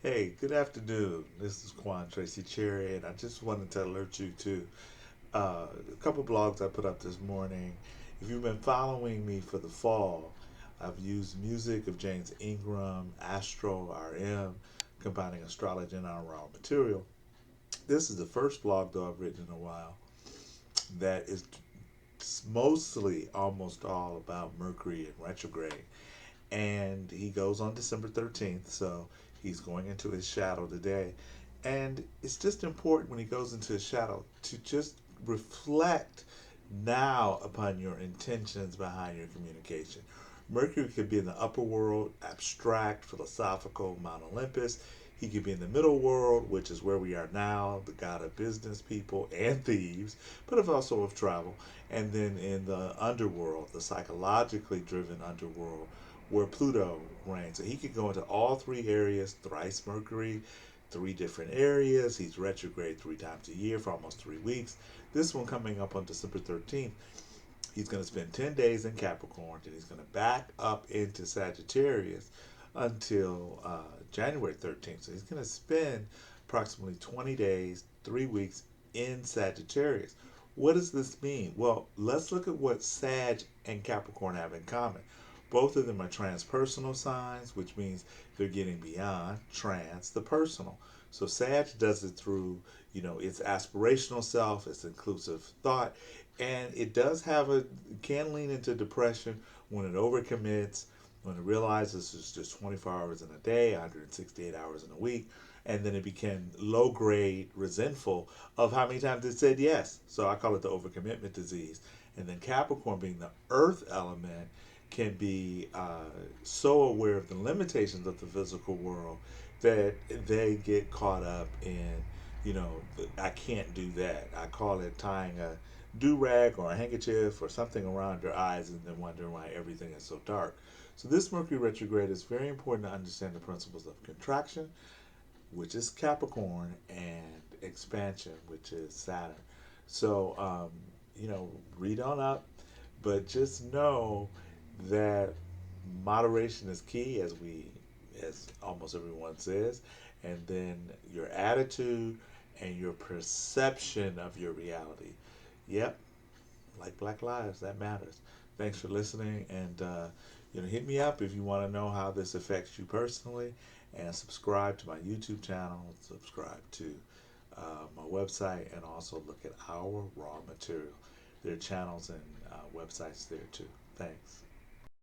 Hey, good afternoon. This is Quan Tracy Cherry, and I just wanted to alert you to a couple blogs I put up this morning. If you've been following me for the fall, I've used music of James Ingram, Astro, RM, combining astrology and our raw material. This is the first blog, though, I've written in a while that is mostly almost all about Mercury in retrograde. And he goes on December 13th, so he's going into his shadow today. And it's just important when he goes into his shadow to just reflect now upon your intentions behind your communication. Mercury could be in the upper world, abstract, philosophical, Mount Olympus. He could be in the middle world, which is where we are now, the god of business people and thieves, but also of travel. And then in the underworld, the psychologically driven underworld, where Pluto reigns. So he could go into all three areas, thrice Mercury, three different areas. He's retrograde 3 times a year for almost 3 weeks. This one coming up on December 13th. He's going to spend 10 days in Capricorn, and he's going to back up into Sagittarius until January 13th. So he's going to spend approximately 20 days, 3 weeks in Sagittarius. What does this mean? Well, let's look at what Sag and Capricorn have in common. Both of them are transpersonal signs, which means they're getting beyond the personal. So Sag does it through, its aspirational self, its inclusive thought, and it does can lean into depression when it overcommits, when it realizes it's just 24 hours in a day, 168 hours in a week, and then it became low grade, resentful of how many times it said yes. So I call it the overcommitment disease. And then Capricorn, being the earth element, can be so aware of the limitations of the physical world that they get caught up in, I can't do that. I call it tying a do rag or a handkerchief or something around your eyes and then wondering why everything is so dark. So, this Mercury retrograde is very important to understand the principles of contraction, which is Capricorn, and expansion, which is Saturn. So, read on up, but just know that moderation is key, as almost everyone says, and then your attitude and your perception of your reality. Yep, like Black Lives, that matters. Thanks for listening, and hit me up if you want to know how this affects you personally, and subscribe to my YouTube channel, subscribe to my website, and also look at our raw material. There are channels and websites there too. Thanks.